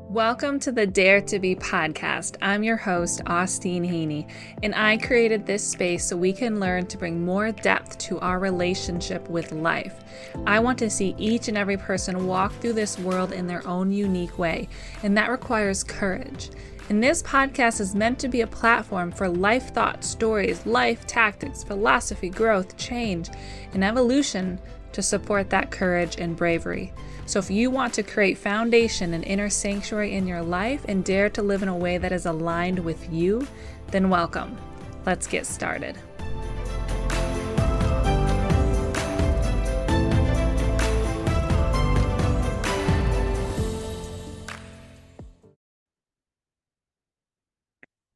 Welcome to the Dare to Be podcast. I'm your host, Austeen, and I created this space so we can learn to bring more depth to our relationship with life. I want to see each and every person walk through this world in their own unique way, and that requires courage. And this podcast is meant to be a platform for life thoughts, stories, life tactics, philosophy, growth, change, and evolution to support that courage and bravery. So if you want to create foundation and inner sanctuary in your life and dare to live in a way that is aligned with you, then welcome. Let's get started.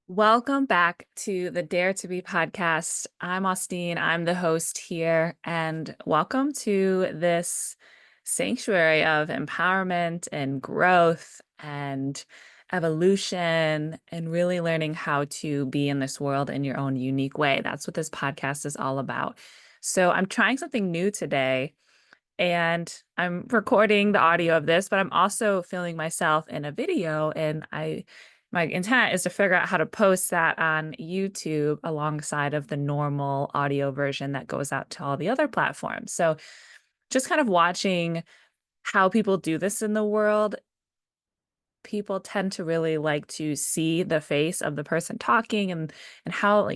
Welcome back to the Dare to Be podcast. I'm Austeen. I'm the host here, and welcome to this sanctuary of empowerment and growth and evolution and really learning how to be in this world in your own unique way. That's what this podcast is all about. So I'm trying something new today, and I'm recording the audio of this, but I'm also filming myself in a video, and my intent is to figure out how to post that on YouTube alongside of the normal audio version that goes out to all the other platforms. So just kind of watching how people do this in the world. People tend to really like to see the face of the person talking and how,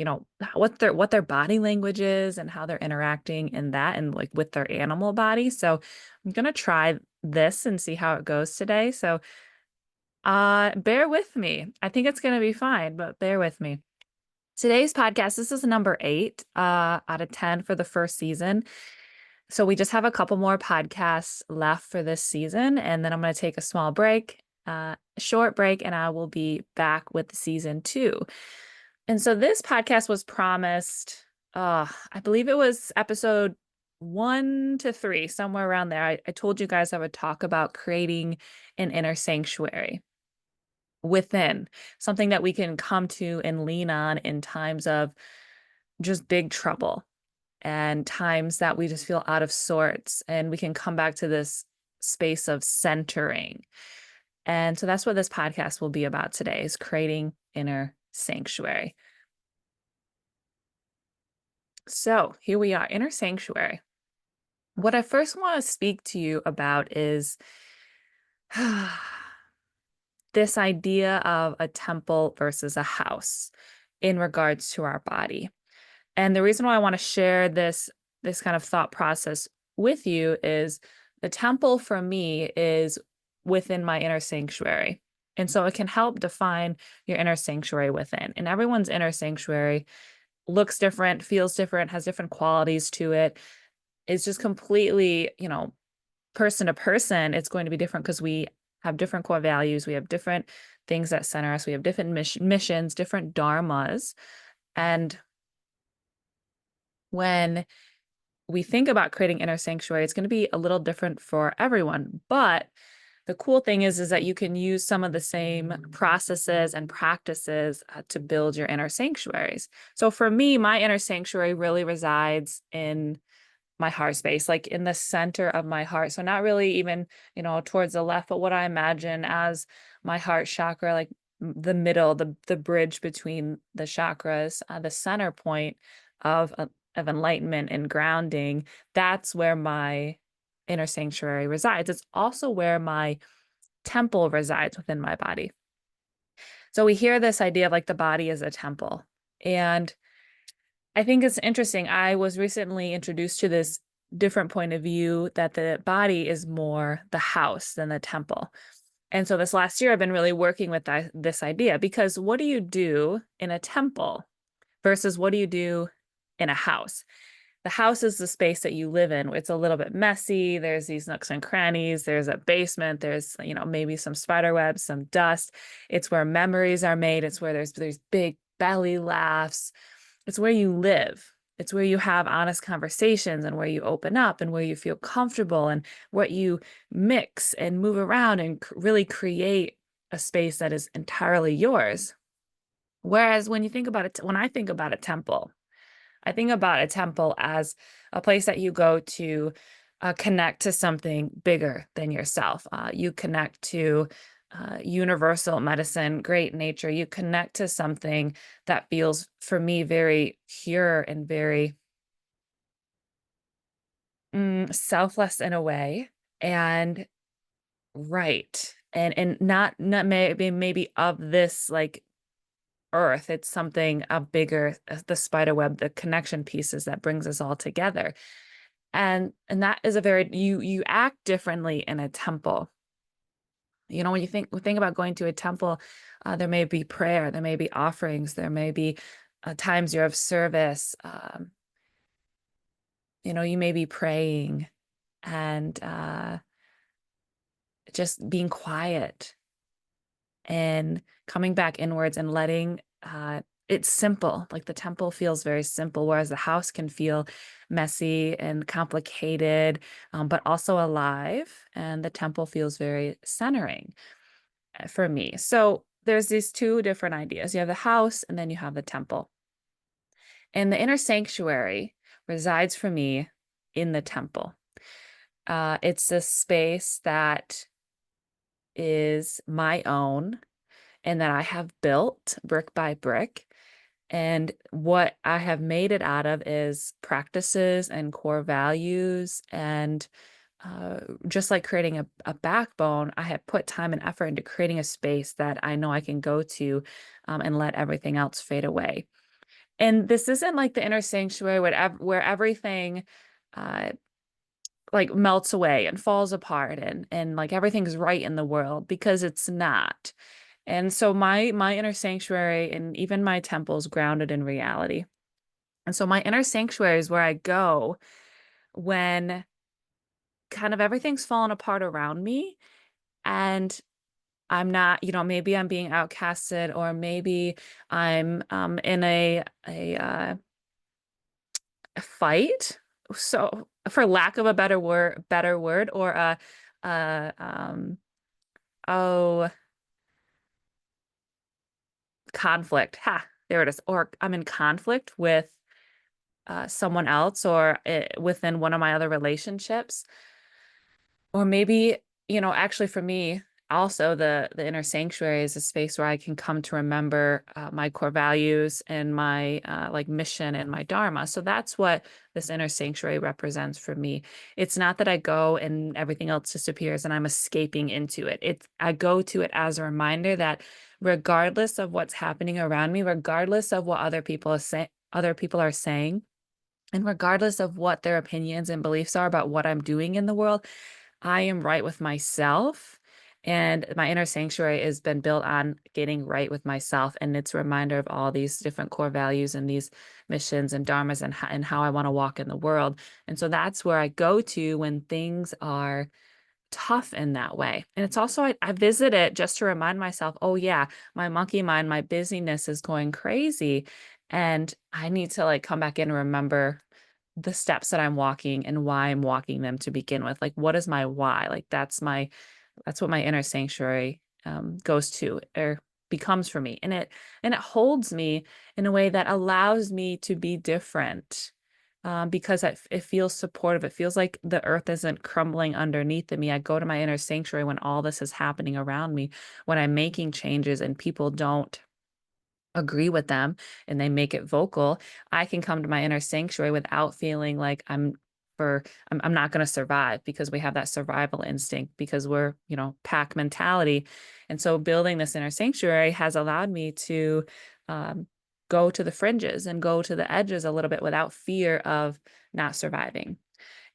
what their body language is and how they're interacting in that and like with their animal body. So I'm gonna try this and see how it goes today. So bear with me. I think it's gonna be fine, but bear with me. Today's podcast, this is number 8 out of 10 for the first season. So we just have a couple more podcasts left for this season, and then I'm going to take a small break, short break, and I will be back with season 2. And so this podcast was promised, I believe it was episode 1 to 3, somewhere around there. I told you guys I would talk about creating an inner sanctuary within, something that we can come to and lean on in times of just big trouble and times that we just feel out of sorts, and we can come back to this space of centering. And so that's what this podcast will be about today, is creating inner sanctuary. So here we are, inner sanctuary. What I first want to speak to you about is this idea of a temple versus a house in regards to our body. And the reason why I want to share this kind of thought process with you is the temple for me is within my inner sanctuary. And so it can help define your inner sanctuary within. And everyone's inner sanctuary looks different, feels different, has different qualities to it. It's just completely, person to person, it's going to be different because we have different core values. We have different things that center us. We have different missions, different dharmas. And when we think about creating inner sanctuary, it's going to be a little different for everyone. But the cool thing is that you can use some of the same processes and practices to build your inner sanctuaries. So for me, my inner sanctuary really resides in my heart space, like in the center of my heart. So not really even, towards the left, but what I imagine as my heart chakra, like the middle, the bridge between the chakras, the center point of enlightenment and grounding. That's where my inner sanctuary resides. It's also where my temple resides within my body. So we hear this idea of like the body is a temple. And I think it's interesting. I was recently introduced to this different point of view that the body is more the house than the temple. And so this last year, I've been really working with this idea, because what do you do in a temple versus what do you do in a house? The house is the space that you live in. It's a little bit messy. There's these nooks and crannies. There's a basement. There's, maybe some spider webs, some dust. It's where memories are made. It's where there's big belly laughs. It's where you live. It's where you have honest conversations and where you open up and where you feel comfortable and what you mix and move around and really create a space that is entirely yours. Whereas when you think about it, when I think about a temple, I think about a temple as a place that you go to connect to something bigger than yourself. You connect to universal medicine, great nature. You connect to something that feels, for me, very pure and very selfless in a way. And right. And not maybe of this like earth. It's something a bigger, the spider web, the connection pieces that brings us all together. And that is a very, you act differently in a temple. When you think about going to a temple, there may be prayer, there may be offerings, there may be times you're of service. You may be praying and just being quiet and coming back inwards and letting it's simple. Like the temple feels very simple, whereas the house can feel messy and complicated, but also alive. And the temple feels very centering for me. So there's these two different ideas. You have the house and then you have the temple. And the inner sanctuary resides for me in the temple. It's a space that is my own and that I have built brick by brick. And what I have made it out of is practices and core values. And just like creating a backbone, I have put time and effort into creating a space that I know I can go to and let everything else fade away. And this isn't like the inner sanctuary where everything uh, like melts away and falls apart and like everything's right in the world, because it's not. And so my inner sanctuary and even my temple is grounded in reality. And so my inner sanctuary is where I go when kind of everything's fallen apart around me and I'm not, maybe I'm being outcasted, or maybe I'm in a fight. So for lack of a better word, or a oh, conflict. Ha, there it is. Or I'm in conflict with someone else, or within one of my other relationships. Or maybe, actually for me, also the inner sanctuary is a space where I can come to remember my core values and my like mission and my dharma. So that's what this inner sanctuary represents for me. It's not that I go and everything else disappears and I'm escaping into it. I go to it as a reminder that regardless of what's happening around me, regardless of what other people are saying, and regardless of what their opinions and beliefs are about what I'm doing in the world, I am right with myself. And my inner sanctuary has been built on getting right with myself. And it's a reminder of all these different core values and these missions and dharmas and how I want to walk in the world. And so that's where I go to when things are tough in that way. And it's also, I visit it just to remind myself, oh yeah, my monkey mind, my busyness is going crazy. And I need to like come back in and remember the steps that I'm walking and why I'm walking them to begin with. Like, what is my why? Like, that's what my inner sanctuary goes to or becomes for me. And it holds me in a way that allows me to be different. Because it feels supportive. It feels like the earth isn't crumbling underneath of me. I go to my inner sanctuary when all this is happening around me, when I'm making changes and people don't agree with them and they make it vocal. I can come to my inner sanctuary without feeling like I'm not going to survive, because we have that survival instinct, because we're, pack mentality. And so building this inner sanctuary has allowed me to um, go to the fringes and go to the edges a little bit without fear of not surviving.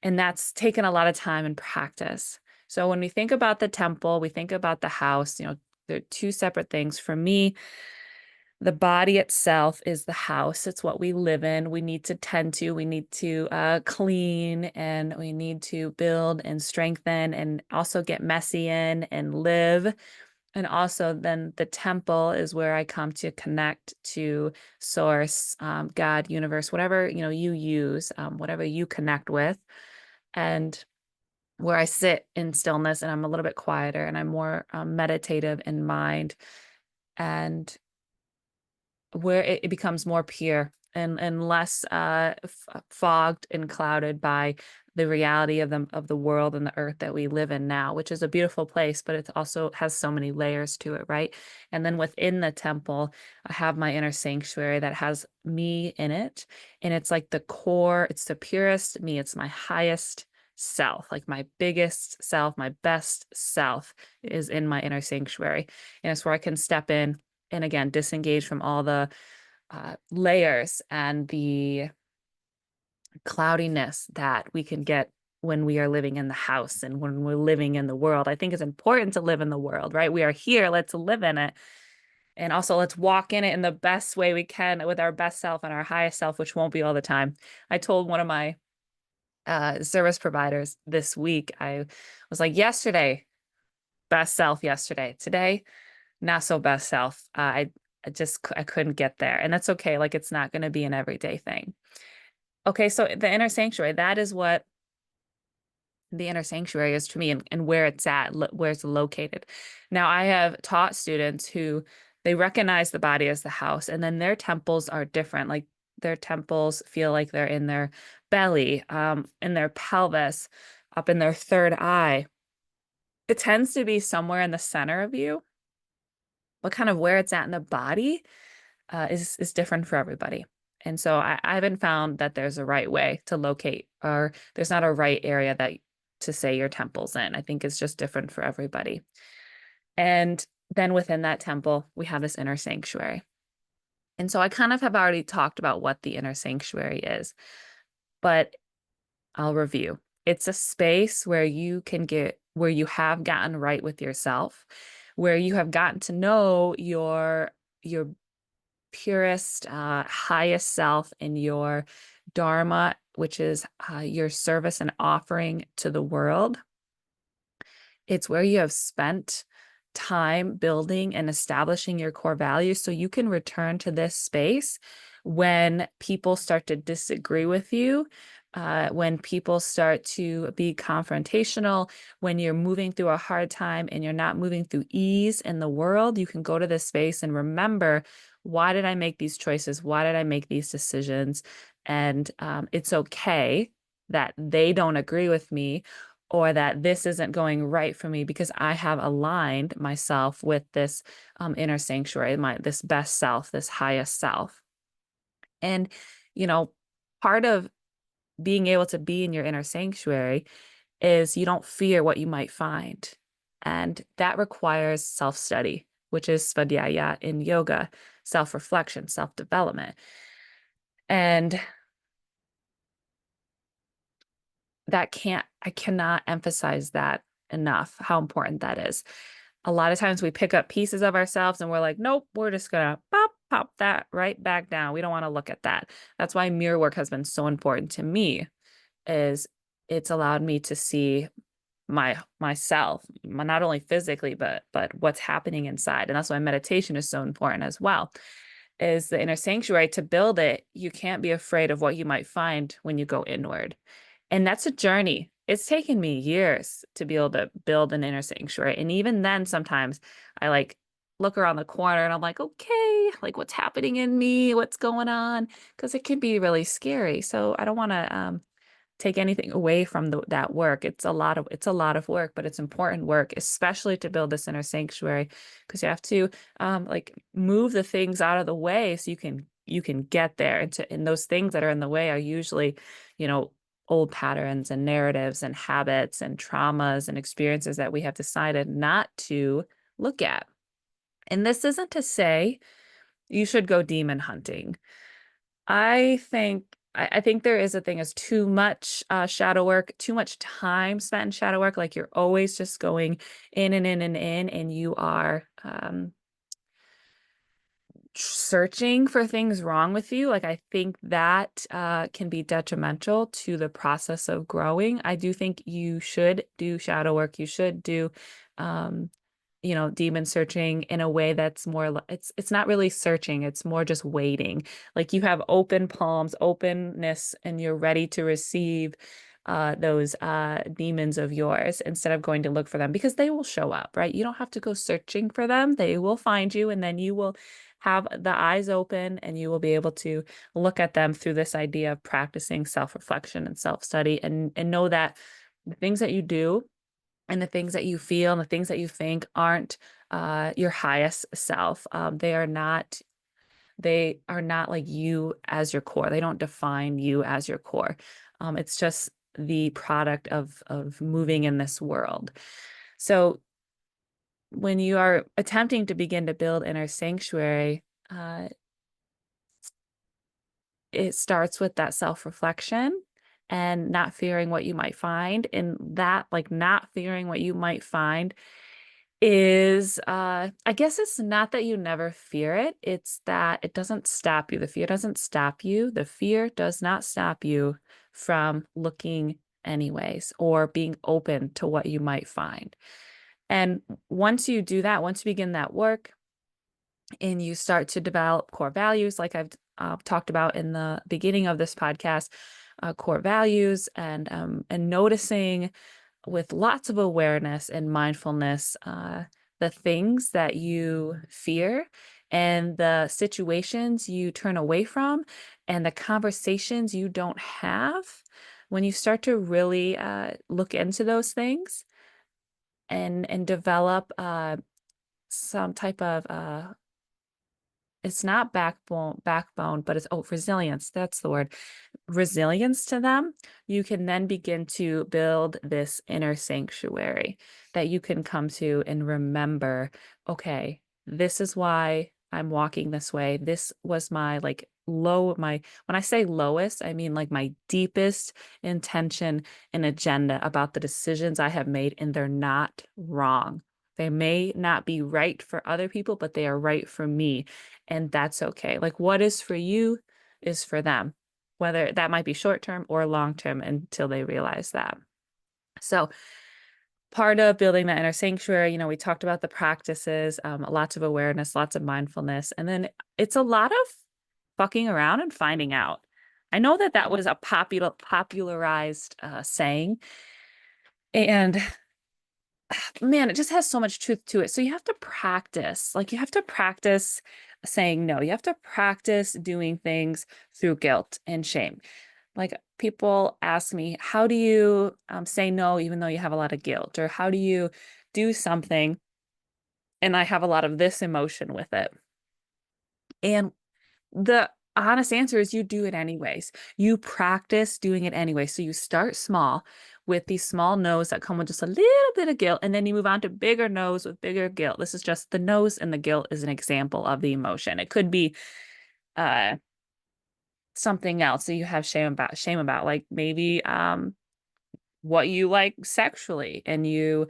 And that's taken a lot of time and practice. So when we think about the temple, we think about the house, they're two separate things. For me, the body itself is the house. It's what we live in. We need to tend to, we need to clean, and we need to build and strengthen and also get messy in and live. And also then the temple is where I come to connect to source, God, universe, whatever, you use, whatever you connect with. And where I sit in stillness and I'm a little bit quieter and I'm more meditative in mind, and where it becomes more pure and less fogged and clouded by the reality of the world and the earth that we live in now, which is a beautiful place, but it also has so many layers to it, right? And then within the temple, I have my inner sanctuary that has me in it, and it's like the core, it's the purest me, it's my highest self, like my biggest self, my best self is in my inner sanctuary. And it's where I can step in and again disengage from all the layers and the cloudiness that we can get when we are living in the house and when we're living in the world. I think it's important to live in the world, right? We are here, let's live in it. And also, let's walk in it in the best way we can with our best self and our highest self, which won't be all the time. I told one of my service providers this week, I was like, yesterday, best self yesterday. Today, not so best self. I couldn't get there. And that's okay. Like, it's not going to be an everyday thing. Okay, so the inner sanctuary, that is what the inner sanctuary is to me, and where it's at, where it's located. Now, I have taught students who they recognize the body as the house, and then their temples are different. Like their temples feel like they're in their belly, in their pelvis, up in their third eye. It tends to be somewhere in the center of you, but kind of where it's at in the body is different for everybody. And so I haven't found that there's a right way to locate, or there's not a right area that to say your temple's in. I think it's just different for everybody. And then within that temple, we have this inner sanctuary. And so I kind of have already talked about what the inner sanctuary is, but I'll review. It's a space where where you have gotten right with yourself, where you have gotten to know your purest, highest self in your dharma, which is your service and offering to the world. It's where you have spent time building and establishing your core values so you can return to this space when people start to disagree with you, when people start to be confrontational, when you're moving through a hard time and you're not moving through ease in the world. You can go to this space and remember, why did I make these choices? Why did I make these decisions? And it's okay that they don't agree with me, or that this isn't going right for me, because I have aligned myself with this inner sanctuary, this best self, this highest self. And, you know, part of being able to be in your inner sanctuary is you don't fear what you might find. And that requires self-study, which is svadhyaya in yoga, self-reflection, self-development. And I cannot emphasize that enough, how important that is. A lot of times we pick up pieces of ourselves and we're like, nope, we're just gonna pop that right back down. We don't want to look at that. That's why mirror work has been so important to me, is it's allowed me to see myself, not only physically, but what's happening inside. And that's why meditation is so important as well. Is the inner sanctuary, to build it, you can't be afraid of what you might find when you go inward. And that's a journey. It's taken me years to be able to build an inner sanctuary. And even then, sometimes I like look around the corner and I'm like, okay, like what's happening in me? What's going on? Because it can be really scary. So I don't want to take anything away from that work. It's a lot of work, but it's important work, especially to build this inner sanctuary, because you have to like move the things out of the way so you can get there. And those things that are in the way are usually, you know, old patterns and narratives and habits and traumas and experiences that we have decided not to look at. And this isn't to say you should go demon hunting. I think there is a thing as too much shadow work, too much time spent in shadow work. Like you're always just going in and in and in, and you are searching for things wrong with you. Like I think that can be detrimental to the process of growing. I do think you should do shadow work. You should do you know, demon searching in a way that's more, it's not really searching, it's more just waiting. Like you have open palms, openness, and you're ready to receive those demons of yours instead of going to look for them, because they will show up, right? You don't have to go searching for them. They will find you, and then you will have the eyes open and you will be able to look at them through this idea of practicing self-reflection and self-study, and know that the things that you do and the things that you feel and the things that you think aren't your highest self. They are not like you as your core. They don't define you as your core. It's just the product of moving in this world. So when you are attempting to begin to build inner sanctuary, it starts with that self-reflection and not fearing what you might find. And that, like, not fearing what you might find is, I guess it's not that you never fear it, it's that it doesn't stop you. The fear doesn't stop you. The fear does not stop you from looking anyways, or being open to what you might find. And once you do that, once you begin that work and you start to develop core values, like I've talked about in the beginning of this podcast, core values, and noticing with lots of awareness and mindfulness, the things that you fear and the situations you turn away from and the conversations you don't have. When you start to really look into those things and develop some type of it's not backbone, but it's resilience. That's the word. Resilience to them, you can then begin to build this inner sanctuary that you can come to and remember, okay, this is why I'm walking this way. This was my like when I say lowest, I mean like my deepest intention and agenda about the decisions I have made, and they're not wrong. They may not be right for other people, but they are right for me. And that's okay. Like, what is for you is for them, whether that might be short term or long term, until they realize that. So, part of building that inner sanctuary, we talked about the practices, lots of awareness, lots of mindfulness, and then it's a lot of fucking around and finding out. I know that that was a popularized saying, and man, it just has so much truth to it. So you have to practice. Like, you have to practice saying no. You have to practice doing things through guilt and shame. Like, people ask me, how do you say no even though you have a lot of guilt? Or how do you do something and I have a lot of this emotion with it? And the honest answer is you do it anyways. You practice doing it anyway. So you start small with these small no's that come with just a little bit of guilt, and then you move on to bigger no's with bigger guilt. This is just the no's, and the guilt is an example of the emotion. It could be uh something else that you have shame about, like maybe what you like sexually, and you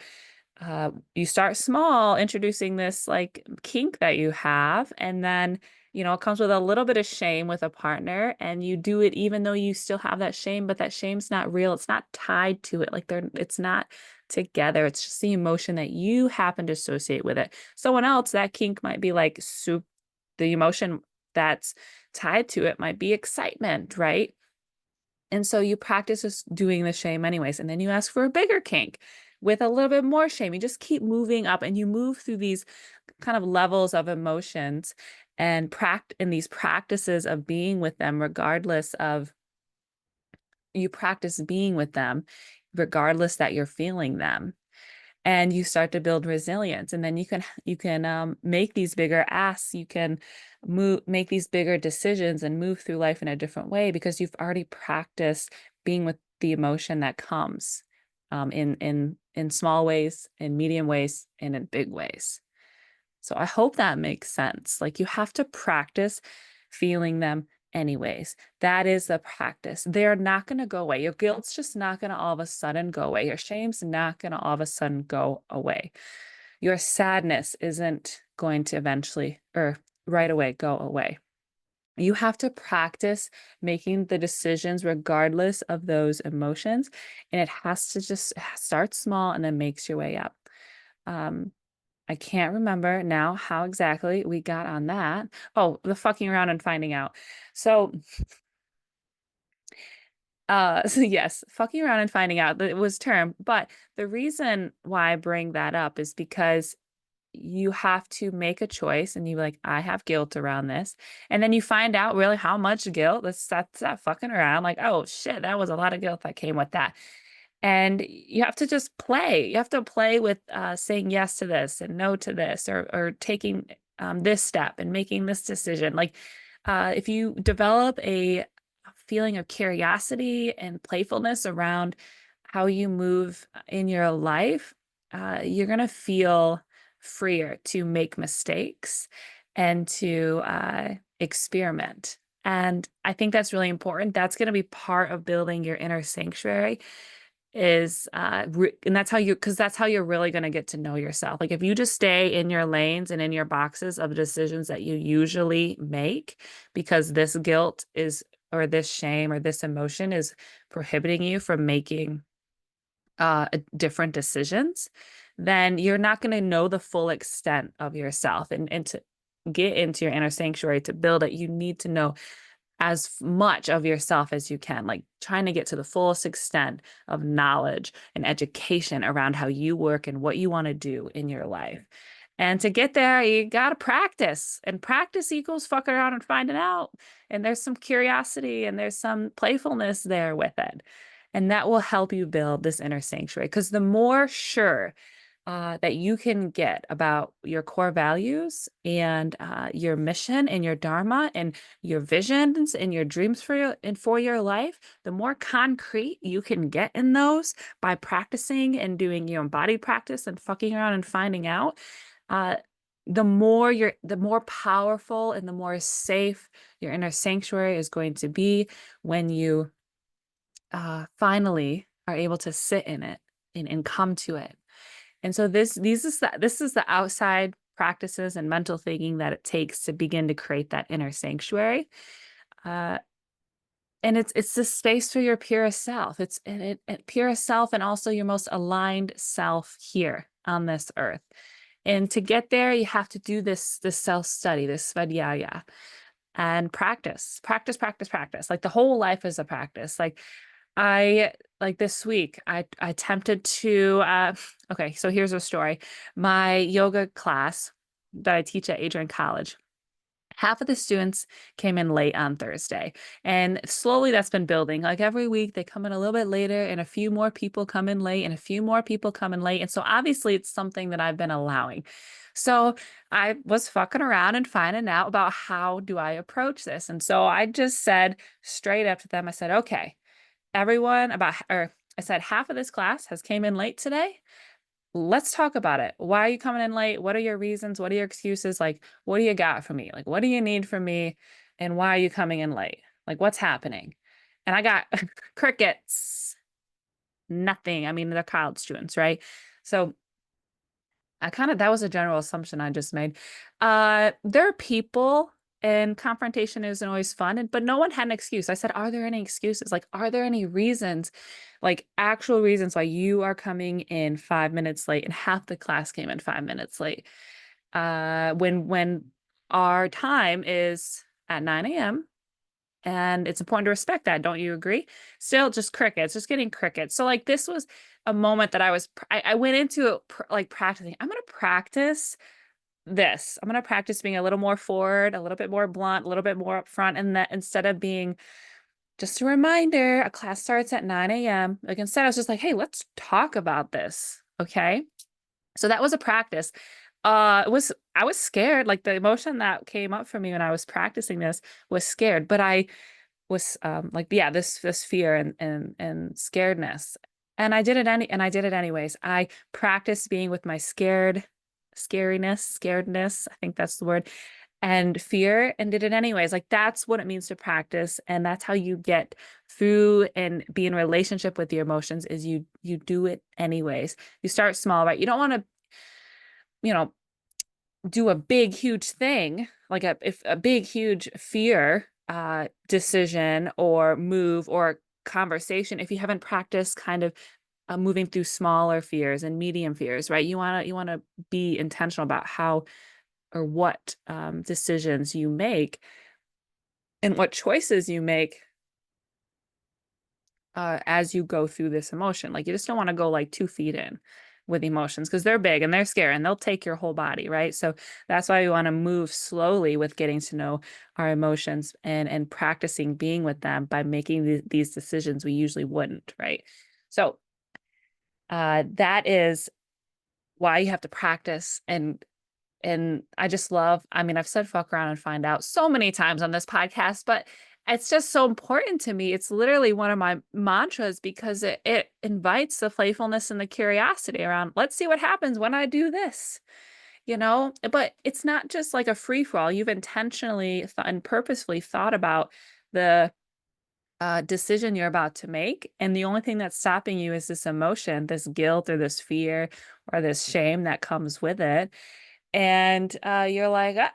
start small introducing this like kink that you have, and then it comes with a little bit of shame with a partner, and you do it even though you still have that shame, but that shame's not real. It's not tied to it. Like, it's not together. It's just the emotion that you happen to associate with it. Someone else, that kink might be like soup. The emotion that's tied to it might be excitement, right? And so you practice just doing the shame anyways. And then you ask for a bigger kink with a little bit more shame. You just keep moving up, and you move through these kind of levels of emotions and in these practices of being with them, regardless of you practice being with them, regardless that you're feeling them. And you start to build resilience, and then you can make these bigger asks. You can make these bigger decisions and move through life in a different way, because you've already practiced being with the emotion that comes, in small ways, in medium ways, and in big ways. So I hope that makes sense. Like, you have to practice feeling them anyways. That is the practice. They're not going to go away. Your guilt's just not going to all of a sudden go away. Your shame's not going to all of a sudden go away. Your sadness isn't going to eventually or right away go away. You have to practice making the decisions regardless of those emotions. And it has to just start small and then makes your way up. I can't remember now how exactly we got on that. Oh, the fucking around and finding out. So So yes, fucking around and finding out that it was term. But the reason why I bring that up is because you have to make a choice and you like, I have guilt around this. And then you find out really how much guilt that's that fucking around. Like, oh shit, that was a lot of guilt that came with that. And you have to just play. You have to play with saying yes to this and no to this, or taking this step and making this decision. Like, if you develop a feeling of curiosity and playfulness around how you move in your life, you're gonna feel freer to make mistakes and to experiment. And I think that's really important. That's going to be part of building your inner sanctuary is and that's how you because that's how you're really going to get to know yourself. Like if you just stay in your lanes and in your boxes of decisions that you usually make because this guilt is or this shame or this emotion is prohibiting you from making different decisions, then you're not going to know the full extent of yourself. And to get into your inner sanctuary, to build it, you need to know as much of yourself as you can, like trying to get to the fullest extent of knowledge and education around how you work and what you want to do in your life. And to get there, you got to practice, and practice equals fucking around and finding out. And there's some curiosity and there's some playfulness there with it. And that will help you build this inner sanctuary. Because the more sure that you can get about your core values and your mission and your dharma and your visions and your dreams for your life, the more concrete you can get in those by practicing and doing your embodied practice and fucking around and finding out, uh, the more powerful and the more safe your inner sanctuary is going to be when you finally are able to sit in it and come to it. And so this is the outside practices and mental thinking that it takes to begin to create that inner sanctuary. Uh, and it's the space for your purest self. It's purest self and also your most aligned self here on this earth. And to get there, you have to do this self-study, this svadhyaya, and practice. Like the whole life is a practice. I like this week, I attempted to okay, so here's a story. My yoga class that I teach at Adrian College, half of the students came in late on Thursday. And slowly that's been building. Like every week they come in a little bit later and a few more people come in late and a few more people come in late. And so obviously it's something that I've been allowing. So I was fucking around and finding out about how do I approach this. And so I just said straight up to them, I said, okay, everyone or I said half of this class has came in late today. Let's talk about it. Why are you coming in late? What are your reasons? What are your excuses? Like, what do you got for me? Like, what do you need from me? And why are you coming in late? Like, what's happening? And I got crickets, nothing. I mean, they're college students, right? So that was a general assumption I just made. There are people and confrontation isn't always fun, but no one had an excuse. I said, are there any excuses? Like, are there any reasons, like actual reasons why you are coming in 5 minutes late and half the class came in 5 minutes late? When our time is at 9 a.m. and it's important to respect that. Don't you agree? Still just crickets, just getting crickets. So like this was a moment that I went into it like practicing. I'm going to practice this. I'm going to practice being a little more forward, a little bit more blunt, a little bit more upfront. And that instead of being just a reminder, a class starts at 9 a.m. Like instead I was just like, hey, let's talk about this. Okay. So that was a practice. I was scared. Like the emotion that came up for me when I was practicing this was scared, but I was like, yeah, this fear and scaredness. And I did it anyways. I practiced being with my scaredness, I think that's the word, and fear, and did it anyways. Like that's what it means to practice. And that's how you get through and be in relationship with your emotions is you do it anyways. You start small, right? You don't want to, you know, do a big huge thing like if a big huge fear decision or move or conversation if you haven't practiced kind of moving through smaller fears and medium fears, right? You want to be intentional about how or what decisions you make and what choices you make as you go through this emotion. Like you just don't want to go like 2 feet in with emotions because they're big and they're scary and they'll take your whole body, right? So that's why we want to move slowly with getting to know our emotions and practicing being with them by making these decisions we usually wouldn't, right? So that is why you have to practice and I just love, I mean, I've said fuck around and find out so many times on this podcast, but it's just so important to me. It's literally one of my mantras because it invites the playfulness and the curiosity around, let's see what happens when I do this, you know? But it's not just like a free for all. You've intentionally and purposefully thought about the decision you're about to make. And the only thing that's stopping you is this emotion, this guilt or this fear or this shame that comes with it. And you're like, "Ah,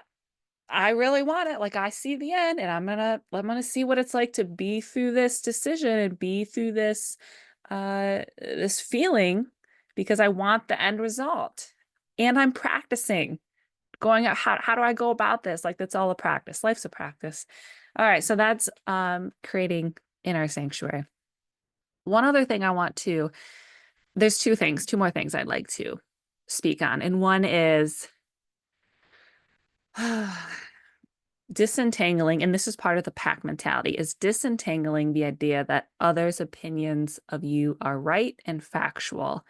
I really want it. Like I see the end, and I'm gonna see what it's like to be through this decision and be through this feeling because I want the end result. And I'm practicing going out. How do I go about this? Like that's all a practice. Life's a practice. All right, so that's creating inner sanctuary. One other thing I want to, there's two more things I'd like to speak on. And one is disentangling, and this is part of the pack mentality, is disentangling the idea that others' opinions of you are right and factual.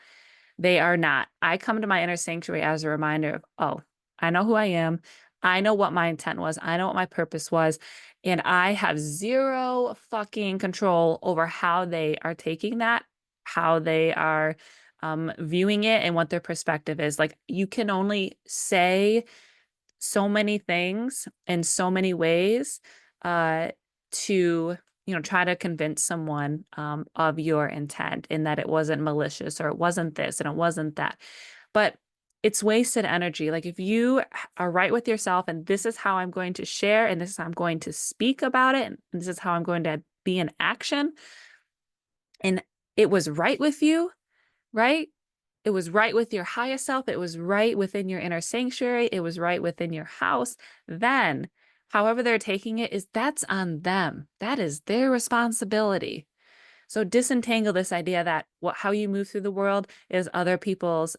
They are not. I come to my inner sanctuary as a reminder of, oh, I know who I am. I know what my intent was. I know what my purpose was. And I have zero fucking control over how they are taking that, how they are viewing it, and what their perspective is. Like, you can only say so many things in so many ways uh, to try to convince someone of your intent and that it wasn't malicious or it wasn't this and it wasn't that. But it's wasted energy. Like if you are right with yourself and this is how I'm going to share and this is how I'm going to speak about it and this is how I'm going to be in action and it was right with you, right? It was right with your highest self. It was right within your inner sanctuary. It was right within your house. Then, however they're taking it is that's on them. That is their responsibility. So disentangle this idea that how you move through the world is other people's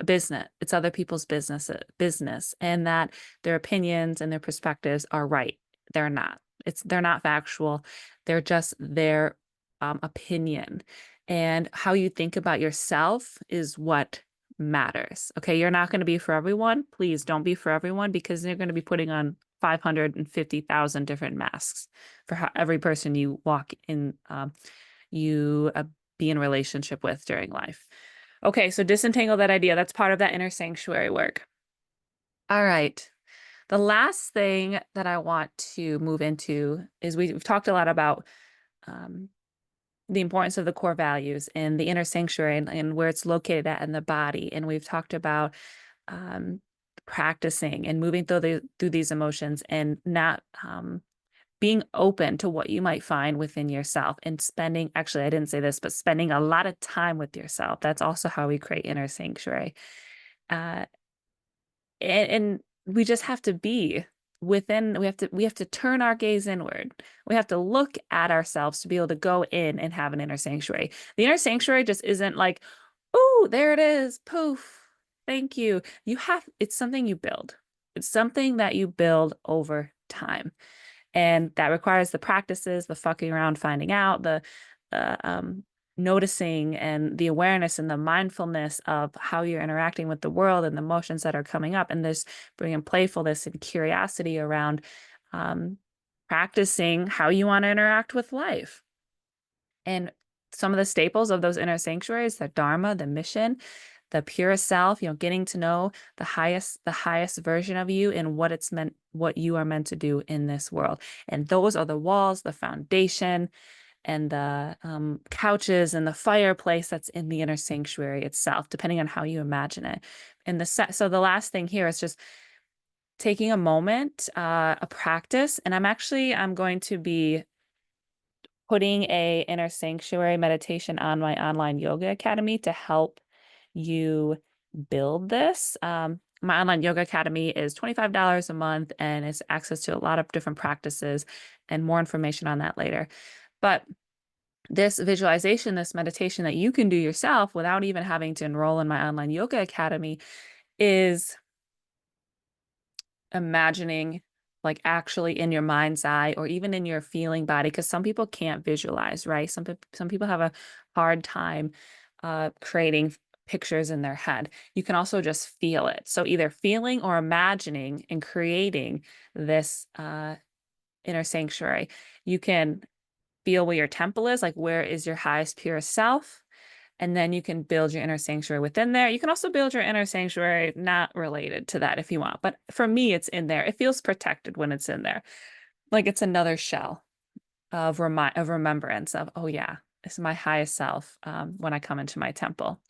business. It's other people's business, and that their opinions and their perspectives are right. They're not. They're not factual. They're just their opinion. And how you think about yourself is what matters. Okay, you're not going to be for everyone. Please don't be for everyone because you're going to be putting on 550,000 different masks for every person you walk in, you be in relationship with during life. Okay, so disentangle that idea. That's part of that inner sanctuary work. All right. The last thing that I want to move into is we've talked a lot about the importance of the core values and the inner sanctuary and where it's located at in the body. And we've talked about practicing and moving through these emotions and not being open to what you might find within yourself and spending, actually, I didn't say this, but spending a lot of time with yourself. That's also how we create inner sanctuary. Uh, and we just have to be within, we have to turn our gaze inward. We have to look at ourselves to be able to go in and have an inner sanctuary. The inner sanctuary just isn't like, oh, there it is, poof, thank you. It's something you build. It's something that you build over time. And that requires the practices, the fucking around, finding out, the noticing and the awareness and the mindfulness of how you're interacting with the world and the emotions that are coming up. And this bringing playfulness and curiosity around practicing how you want to interact with life. And some of the staples of those inner sanctuaries, the Dharma, the mission, the purest self, getting to know the highest version of you and what you are meant to do in this world. And those are the walls, the foundation, and the couches and the fireplace that's in the inner sanctuary itself, depending on how you imagine it. And so the last thing here is just taking a moment, a practice, and I'm going to be putting a inner sanctuary meditation on my online yoga academy to help you build this. My online yoga academy is $25 a month and it's access to a lot of different practices and more information on that later. But this visualization, this meditation that you can do yourself without even having to enroll in my online yoga academy is imagining, like, actually in your mind's eye or even in your feeling body, because some people can't visualize, right? Some people have a hard time creating pictures in their head. You can also just feel it. So either feeling or imagining and creating this inner sanctuary. You can feel where your temple is, like where is your highest, purest self. And then you can build your inner sanctuary within there. You can also build your inner sanctuary not related to that if you want. But for me, it's in there. It feels protected when it's in there. Like it's another shell of remembrance of, oh yeah, this is my highest self when I come into my temple.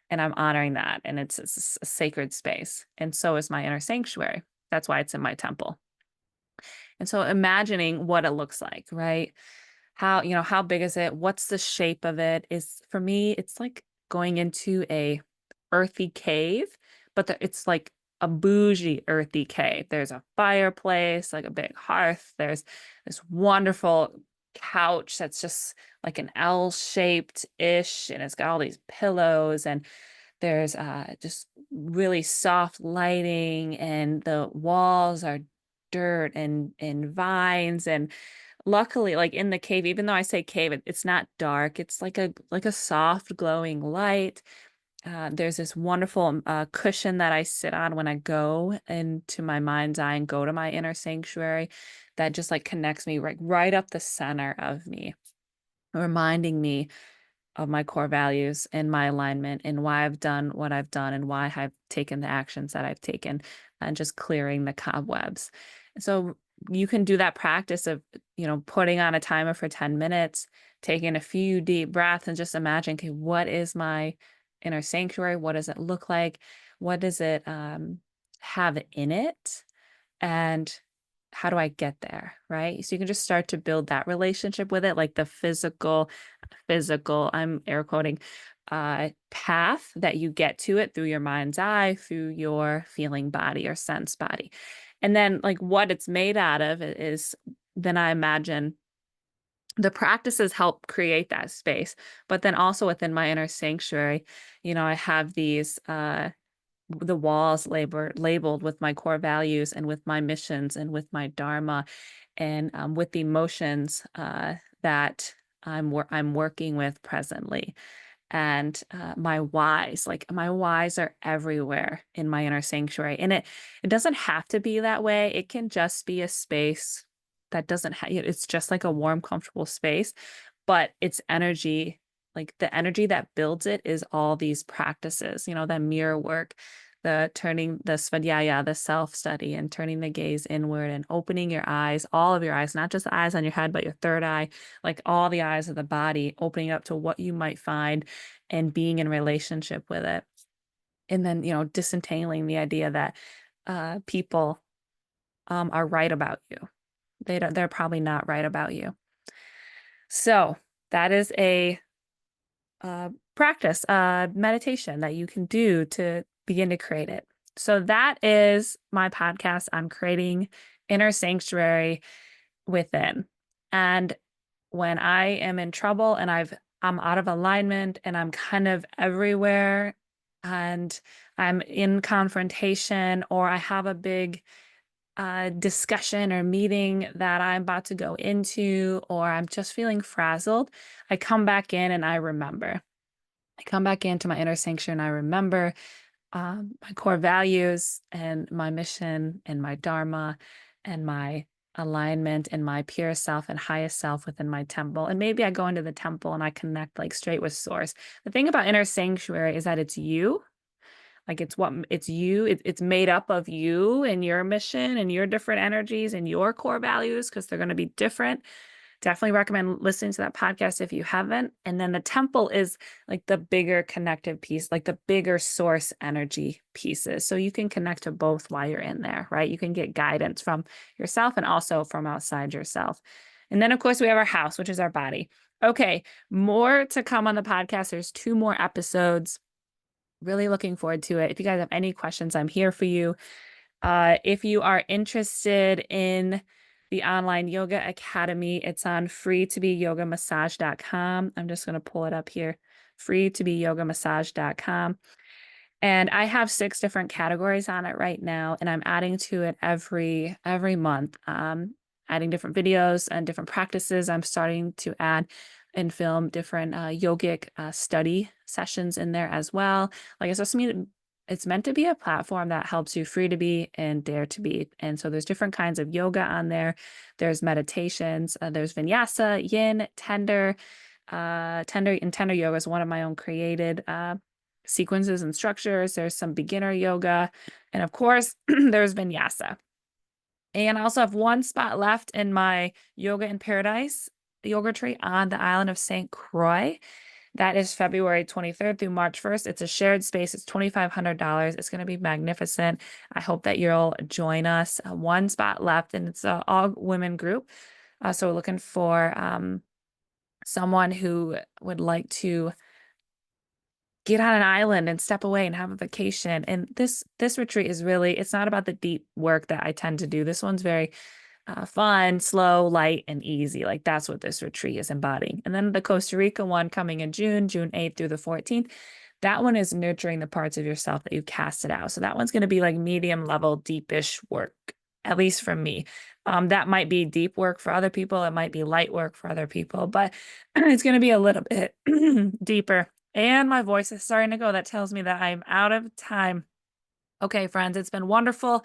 And I'm honoring that. And it's a sacred space. And so is my inner sanctuary. That's why it's in my temple. And so imagining what it looks like, right? How big is it? What's the shape of it? Is for me, it's like going into a earthy cave, but it's like a bougie earthy cave. There's a fireplace, like a big hearth. There's this wonderful couch that's just like an L-shaped ish, and it's got all these pillows, and there's just really soft lighting, and the walls are dirt and vines. And luckily, like in the cave, even though I say cave, it's not dark. It's like a soft glowing light. There's this wonderful cushion that I sit on when I go into my mind's eye and go to my inner sanctuary, that just like connects me right up the center of me, reminding me of my core values and my alignment and why I've done what I've done and why I've taken the actions that I've taken, and just clearing the cobwebs. So you can do that practice of, putting on a timer for 10 minutes, taking a few deep breaths, and just imagine, okay, what is my inner sanctuary? What does it look like? What does it have in it? And how do I get there? Right. So you can just start to build that relationship with it, like the physical, I'm air quoting, path that you get to it through your mind's eye, through your feeling body or sense body. And then, like, what it's made out of is, then I imagine the practices help create that space. But then also within my inner sanctuary, I have these the walls labeled with my core values and with my missions and with my dharma, and with the emotions that I'm working with presently. And my whys, like my whys are everywhere in my inner sanctuary. And it doesn't have to be that way. It can just be a space that doesn't have, it's just like a warm, comfortable space, but its energy, like the energy that builds it, is all these practices, the mirror work, the turning the svadhyaya, the self study, and turning the gaze inward and opening your eyes, all of your eyes, not just the eyes on your head, but your third eye, like all the eyes of the body, opening up to what you might find and being in relationship with it. And then, disentangling the idea that people are right about you. They're probably not right about you. So that is a practice, meditation that you can do to begin to create it. So that is my podcast on creating inner sanctuary within. And when I am in trouble and I'm out of alignment and I'm kind of everywhere and I'm in confrontation, or I have a big discussion or meeting that I'm about to go into, or I'm just feeling frazzled, I come back in and I remember. I come back into my inner sanctuary and I remember my core values and my mission and my dharma and my alignment and my purest self and highest self within my temple. And maybe I go into the temple and I connect like straight with source. The thing about inner sanctuary is that it's you. Like it's you. It's made up of you and your mission and your different energies and your core values, because they're going to be different. Definitely recommend listening to that podcast if you haven't. And then the temple is like the bigger connective piece, like the bigger source energy pieces. So you can connect to both while you're in there, right? You can get guidance from yourself and also from outside yourself. And then, of course, we have our house, which is our body. Okay, more to come on the podcast. There's 2 more episodes. Really looking forward to it. If you guys have any questions, I'm here for you. If you are interested in the online yoga academy. It's on freetobeyogaMassage.com. I'm just going to pull it up here. freetobeyogaMassage.com. And I have 6 different categories on it right now, and I'm adding to it every month. Adding different videos and different practices. I'm starting to add and film different yogic study sessions in there as well. Like it's meant to be a platform that helps you free to be and dare to be. And so there's different kinds of yoga on there. There's meditations. There's vinyasa, yin, tender. Tender yoga is one of my own created sequences and structures. There's some beginner yoga. And of course, there's vinyasa. And I also have 1 spot left in my Yoga in Paradise yoga retreat on the island of St. Croix. That is February 23rd through March 1st. It's a shared space. It's $2,500. It's going to be magnificent. I hope that you'll join us. 1 spot left, and it's an all-women group. So we're looking for someone who would like to get on an island and step away and have a vacation. And this retreat is really, it's not about the deep work that I tend to do. This one's very fun, slow, light, and easy. Like that's what this retreat is embodying. And then the Costa Rica one coming in June 8th through the 14th. That one is nurturing the parts of yourself that you've casted out. So that one's going to be like medium level, deepish work, at least for me. That might be deep work for other people. It might be light work for other people, but it's going to be a little bit deeper. And my voice is starting to go. That tells me that I'm out of time. Okay, friends, it's been wonderful.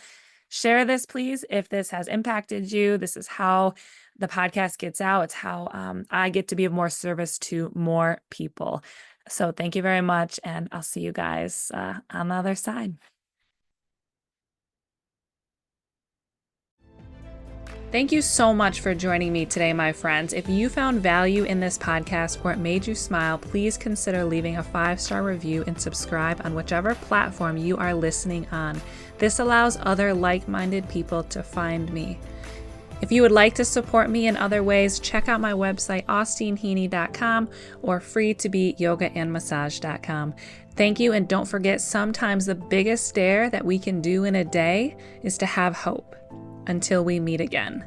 Share this, please, if this has impacted you. This is how the podcast gets out. It's how I get to be of more service to more people. So thank you very much, and I'll see you guys on the other side. Thank you so much for joining me today, my friends. If you found value in this podcast or it made you smile, please consider leaving a 5-star review and subscribe on whichever platform you are listening on. This allows other like-minded people to find me. If you would like to support me in other ways, check out my website, austeenheaney.com or freetobeyogaandmassage.com. Thank you, and don't forget, sometimes the biggest dare that we can do in a day is to have hope. Until we meet again.